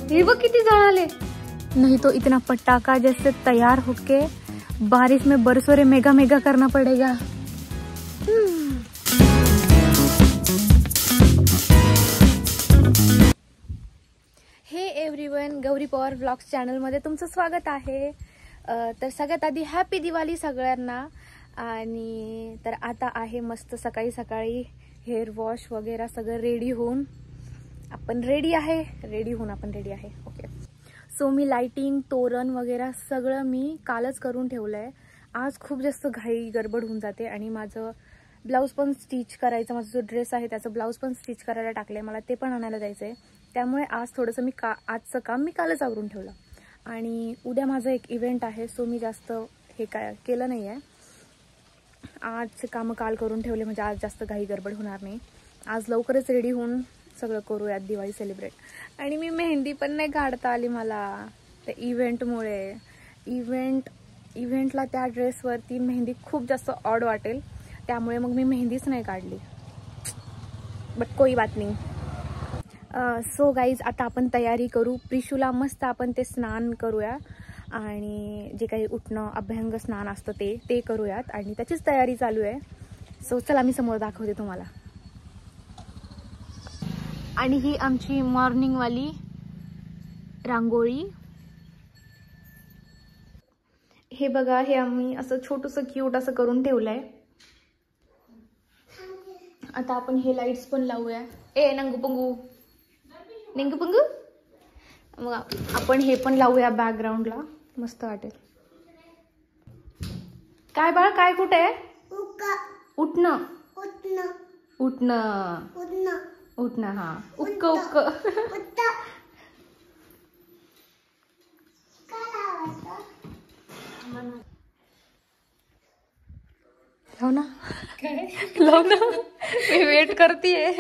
ये वो किती जळाले। नहीं तो इतना पटाखा जैसे तैयार होके बारिश में बरसोरे मेगा मेगा करना पड़ेगा। हे everyone, Gauri Pawar vlogs channel मध्ये तुमचं स्वागत आहे। तर सगळ्यात आधी हॅपी दिवाळी सगळ्यांना। आणि तर आता आहे मस्त सकाळी सकाळी हेअर वॉश वगैरे सगळं रेडी होऊन आपण रेडी आहे। ओके, सो मी लाइटिंग तोरण वगैरे सगळं मी कालच करून ठेवलंय। आज खूप जास्त घाई गडबड होऊन जाते आणि माझं ब्लाउज पण स्टिच करायचं, माझा जो ड्रेस आहे त्याचं ब्लाउज पण स्टिच करायला टाकले, मला ते पण आणायला जायचंय। त्यामुळे आज थोडंसं मी आजचं काम मी कालच आवरून ठेवलं आणि उद्या माझं एक इव्हेंट आहे। सो मी जास्त हे काय केलं नाही आहे, आजचे काम काल करून ठेवले म्हणजे आज जास्त घाई गडबड होणार नाही। आज लवकरच रेडी होऊन सगळं करूयात दिवाळी सेलिब्रेट। आणि मी मेहंदी पण नाही काढता आली मला त्या इव्हेंटमुळे। इव्हेंटला त्या ड्रेसवरती मेहंदी खूप जास्त ऑड वाटेल, त्यामुळे मग मी मेहंदीच नाही काढली। बट कोई बात नाही। सो गाईज, आता आपण तयारी करू। प्रिशूला मस्त आपण ते स्नान करूया आणि जे काही उठणं अभ्यंग स्नान असतं ते करूयात आणि त्याचीच तयारी चालू आहे। सो चला मी समोर दाखवते तुम्हाला। आणि ही आमची मॉर्निंग वाली रांगोळी। हे बघा, हे आम्ही असं छोटूसं क्यूट असं करून ठेवलंय। आता आपण हे लाईट्स पण लावूया। ए नंगू पंगू मग आपण हे पण लावूया बॅकग्राऊंडला, मस्त वाटेल। काय बाळ, काय कुठे आहे? उठणं हा, उक्क लाव ना मी वेट करतीये।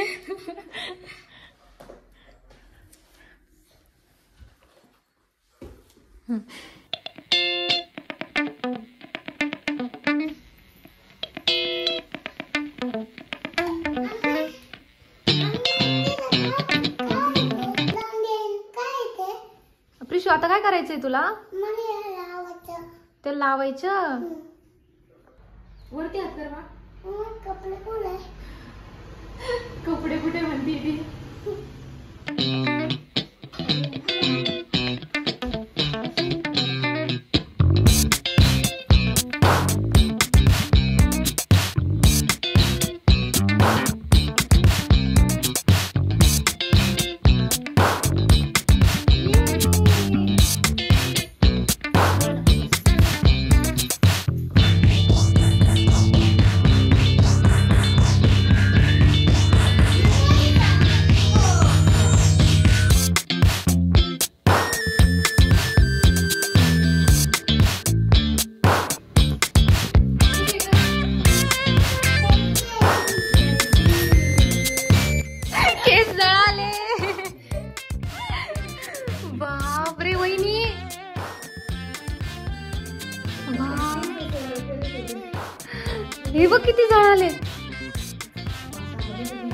प्रिशू, आता काय करायचंय तुला? ते लावायचं वरती हात कर बा। कपडे कुठे म्हणते ती? बापरे वहिनी, हे बघ किती जळाले।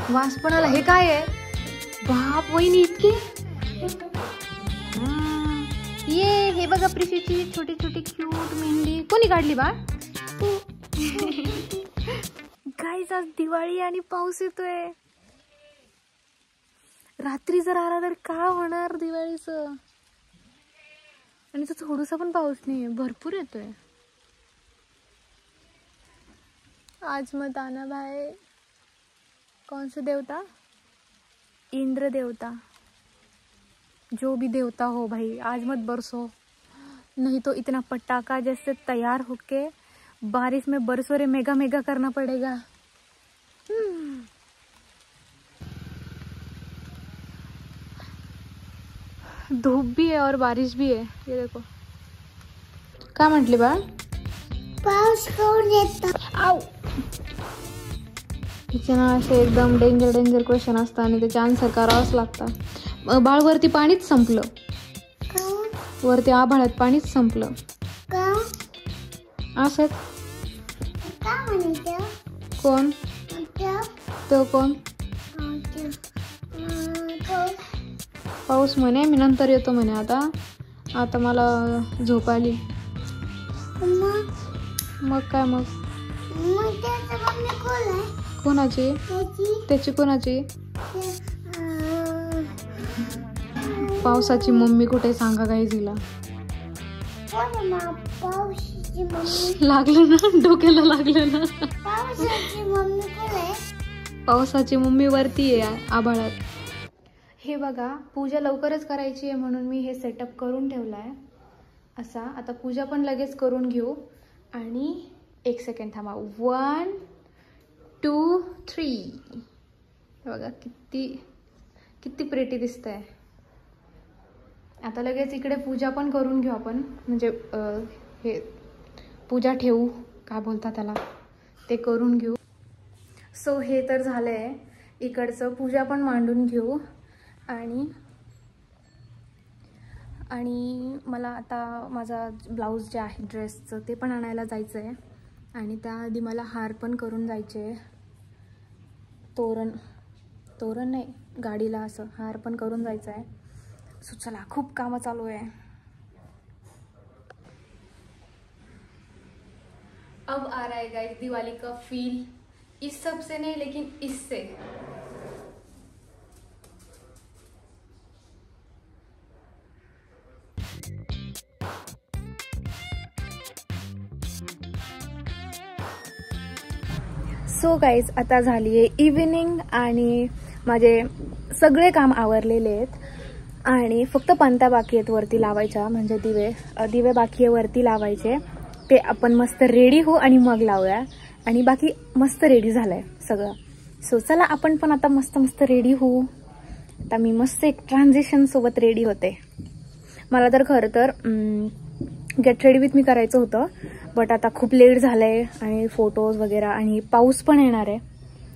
वास पण आला। हे काय आहे? बाप वहिनी, इतके ये। हे बघा प्रिशूची छोटी छोटी क्यूट मेहंदी कोणी काढली बा? गाईज, आज दिवाळी आणि पाऊस येतोय। रात्री जर आला तर काय होणार दिवाळीचं? आणि तो थोडासा पण पाऊस नाहीये, भरपूर येतोय। आज मत आना भाई। कौन सा देवता? इंद्र देवता। जो भी देवता हो भाई, आज मत बरसो, नहीं तो इतना पटाखा जैसे तैयार होके बारिश में बरसोरे मेगा मेगा करना पड़ेगा। धूप भी है और बारिश भी है। ये देखो काय म्हटली बा? पाऊस करून येतो। आऊ, तिचे ना असे एकदम डेंजर क्वेश्चन असतात आणि त्याचे आन्सर करावंच लागतं। बाळ, वरती पाणीच संपलं, वरती आभाळात पाणीच संपलं। असं कोण? तो कोण? पाऊस म्हणे मी नंतर येतो म्हणे. आता मला झोप आली. मग काय मग कोणाची त्याची कोणाची पावसाची मम्मी कुठे सांगा काय तिला लागलं ना डोक्याला लागलं ना. पावसाची मम्मी वरती आहे आभाळात. हे बघा पूजा लवकरच करायची आहे म्हणून मी हे सेटअप करून ठेवलाय असा. आता पूजा पण लगेच करून घेऊ. आणि 1 सेकंड थांबा. 1 2 3 बघा किती प्रेटी दिसतंय. आता लगेच इकडे पूजा पण करून घेऊ आपण. म्हणजे हे पूजा ठेवू काय बोलता त्याला ते करून घेऊ. सो हे तर झालंय. इकडचं पूजा पण मांडून घेऊ. आणि मला आता माझा ब्लाऊज जे आहे ड्रेसचं ते पण आणायला जायचं आहे. आणि त्याआधी मला हार पण करून जायचे आहे. तोरण नाही गाडीला असं हार पण करून जायचं आहे. सो चला खूप कामं चालू आहे. अब आ रहा है गाइस दिवाली का फील. इस सब से नहीं लेकिन इससे. सो गाईज आता झाली आहे इव्हिनिंग आणि माझे सगळे काम आवरलेले आहेत. आणि फक्त पंत्या बाकी आहेत वरती लावायच्या. म्हणजे दिवे बाकी आहे वरती लावायचे. ते आपण मस्त रेडी हो आणि मग लावूया. आणि बाकी मस्त रेडी झालंय सगळं. सो चला आपण पण आता मस्त रेडी होऊ. आता मी मस्त एक ट्रान्झिशन सोबत रेडी होते. मला तर खरं तर गेट रेडी विथ मी करायचं होतं. बट आता खूप लेट झालंय आणि फोटोज वगैरे आणि पाऊस पण येणार आहे.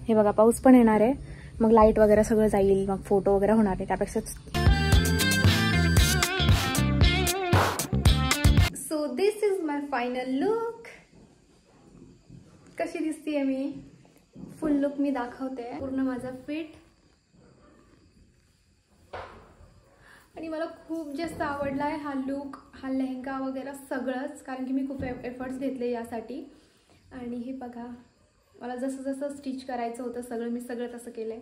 हे बघा पाऊस पण येणार आहे. मग लाईट वगैरे सगळं जाईल. मग फोटो वगैरे होणार आहे त्यापेक्षा. So this is my final look. कशी दिसतीये मी. फुल लुक मी दाखवते. पूर्ण माझा फिट. आणि मला खूप जास्त आवडलाय हा लुक, हा लेहंगा वगैरे सगळंच. कारण की मी खूप एफर्ट्स घेतले यासाठी. आणि हे बघा मला जसं स्टिच करायचं होतं सगळं मी तसं केलंय.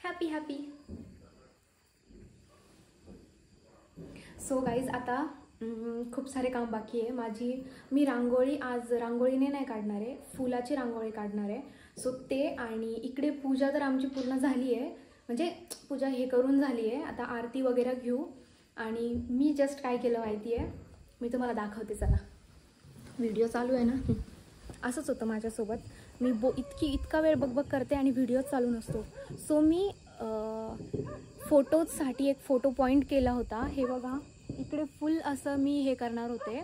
हॅपी. सो गाईज आता खूप सारे काम बाकी आहे. मी रांगोळी आज रांगोळीने नाही काढणार आहे. फुलाची रांगोळी काढणार आहे. सो ते आणि इकडे पूजा तर आमची पूर्ण झाली आहे. म्हणजे पूजा हे करून झाली आहे. आता आरती वगैरे घेऊ. आणि मी जस्ट काय केलं माहिती आहे मी तुम्हाला दाखवते. चला व्हिडिओ चालू आहे ना. असंच होतं माझ्यासोबत. मी इतका वेळ बघ करते आणि व्हिडिओ चालू नसतो. सो मी फोटोजसाठी एक फोटो पॉईंट केला होता. हे बघा इकडे फुल असं मी हे करणार होते.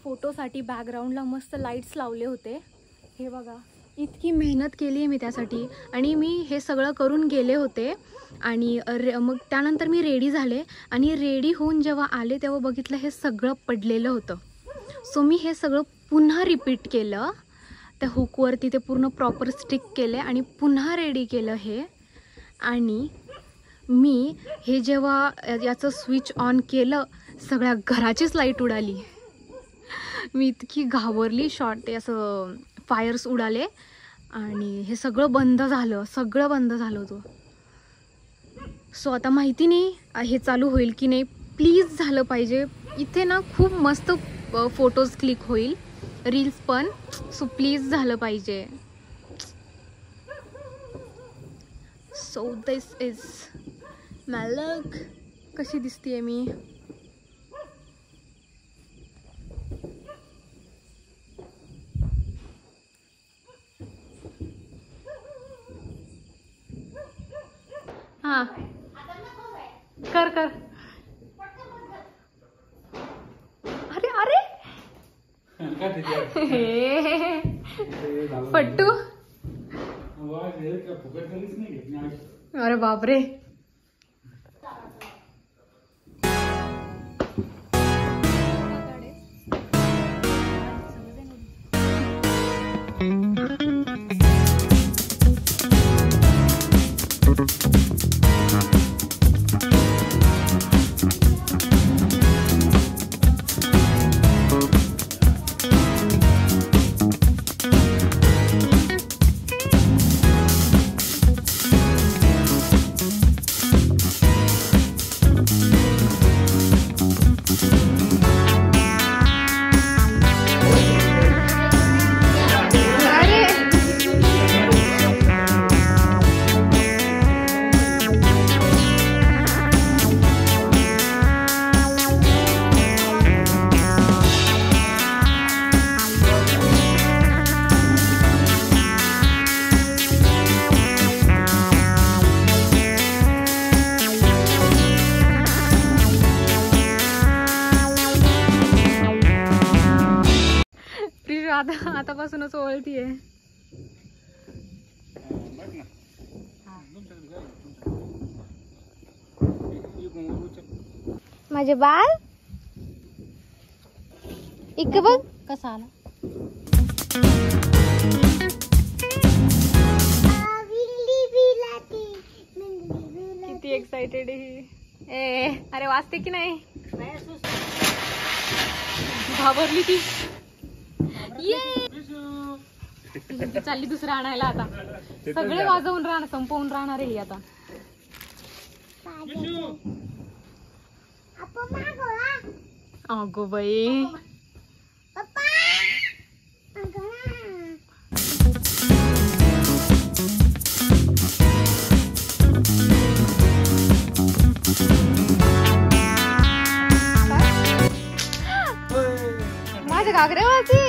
फोटोसाठी बॅकग्राऊंडला मस्त लाईट्स लावले होते. हे बघा इतकी मेहनत केली आहे मी त्यासाठी. आणि मी हे सगळं करून गेले होते. आणि मग त्यानंतर मी रेडी झाले. आणि रेडी होऊन जेव्हा आले तेव्हा बघितलं हे सगळं पडलेलं होतं. सो मी हे सगळं पुन्हा रिपीट केलं. त्या हुकवरती ते पूर्ण प्रॉपर स्टिक केले आणि पुन्हा रेडी केलं हे. आणि मी हे जेव्हा याचं स्विच ऑन केलं सगळ्या घराचीच लाईट उडाली. मी इतकी घाबरली. ते असं फायर्स उडाले आणि हे सगळं बंद झालं होतं. सो आता माहिती नाही हे चालू होईल की नाही. प्लीज झालं पाहिजे. इथे ना खूप मस्त फोटोज क्लिक होईल. रील्स पण. सो प्लीज झालं पाहिजे. So this is my look. कशी दिसतीये मी. हाँ कर अरे पट्टू. अरे बापरे. आतापासूनच ओळखतीये. माझे बाल इकडे बघ कसा आला. किती एक्साइटेड आहे. ए अरे वाचते की नाही. घाबरली ती. ती चालली दुसरं आणायला. आता सगळे वाजवून राहणार, संपवून राहणार आहे आता. अगो बाई माझ्या घागरेवरती.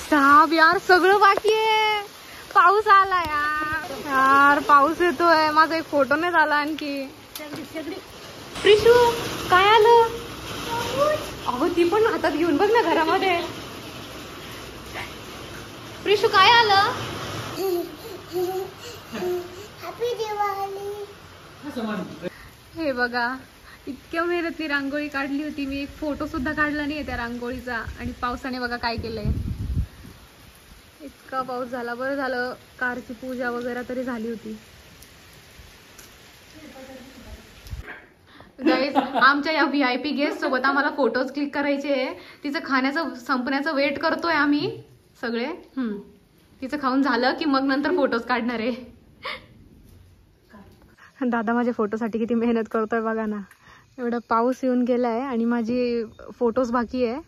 साहब यार सगळं बाकी आहे. पाऊस आला यार. यार पाऊस येतोय. माझा एक फोटो नाही झाला आणखी. प्रिशू काय आलं. अगो ती पण हातात घेऊन बघ ना घरामध्ये. प्रिशू काय आलं. हॅपी दिवाळी. हे बघा इतक्या मेहनतनी रांगोळी काढली होती मी. एक फोटो सुद्धा काढला नाही त्या रांगोळीचा. आणि पावसाने बघा काय केलंय. इतका पाऊस झाला. बरं झालं कारची पूजा वगैरे तरी झाली होती. गाईज आमच्या या VIP गेस्ट सोबत आम्हाला फोटोज क्लिक करायचे. तिचं खाण्याचं संपण्याचं वेट करतोय आम्ही सगळे. तिचं खाऊन झालं की मग नंतर फोटोज काढणार आहे. दादा माझ्या फोटोसाठी किती मेहनत करतोय बघा ना. एवढा पाऊस येऊन गेलाय आणि माझी फोटोज बाकी आहे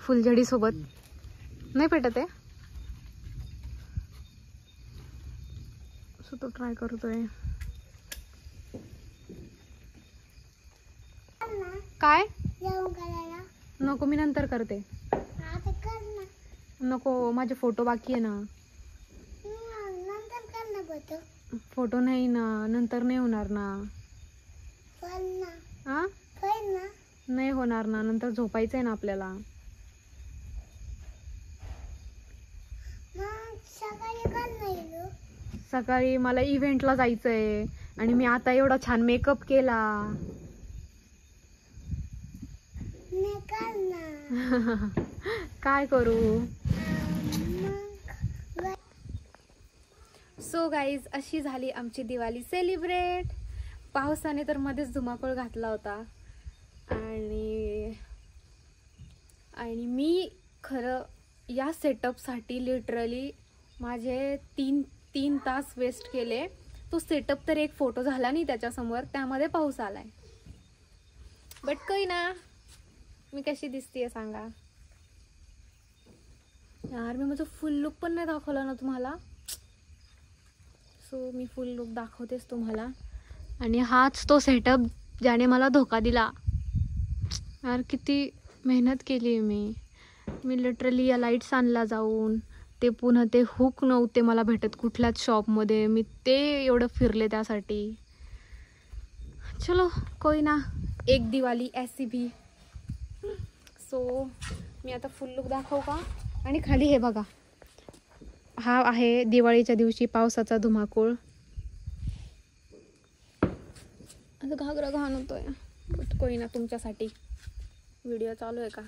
फुलझडी सोबत. नाही पेटत आहे. तो ट्राय करतोय. काय नको मी नंतर करते. नको माझे फोटो बाकी आहे ना. फोटो नाही ना नंतर नाही होणार ना. हा नाही होणार ना. नंतर झोपायचंय ना आपल्याला. सकाळी मला इव्हेंटला जायचंय आणि मी आता एवढा छान मेकअप केला. काय करू. सो गाईज अशी झाली आमची दिवाळी सेलिब्रेट. पावसाने तर मध्येच धुमाकूळ घातला होता. आणि मी खरं या सेटअपसाठी लिटरली माझे तीन तास वेस्ट केले. तो सेटअप तर एक फोटो झाला नाही त्याच्यासमोर. त्यामध्ये पाऊस आलाय. बट काही ना. मी कशी दिसतीये सांगा. यार मी माझं फुल लुक पण नाही दाखवला ना तुम्हाला. सो मी फुल लुक दाखवतेच तुम्हाला. आणि हाच तो सेटअप ज्याने मला धोका दिला. यार किती मेहनत केली आहे मी लिटरली या लाईट्स आणला जाऊन. ते पुन्हा ते हुक नव्हते मला भेटत कुठल्याच शॉपमध्ये. मी ते एवढं फिरले त्यासाठी. चलो कोई ना. एक दिवाळी ऐसी भी. सो मी आता फुल लुक दाखवू का. आणि खाली हे बघा. हा आहे दिवाळीच्या दिवशी पावसाचा धुमाकूळ. आता घागरा घाण होतोय. बट कोई ना तुमच्यासाठी व्हिडिओ चालू आहे का.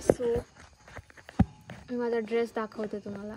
सो मी माझा ड्रेस दाखवते तुम्हाला.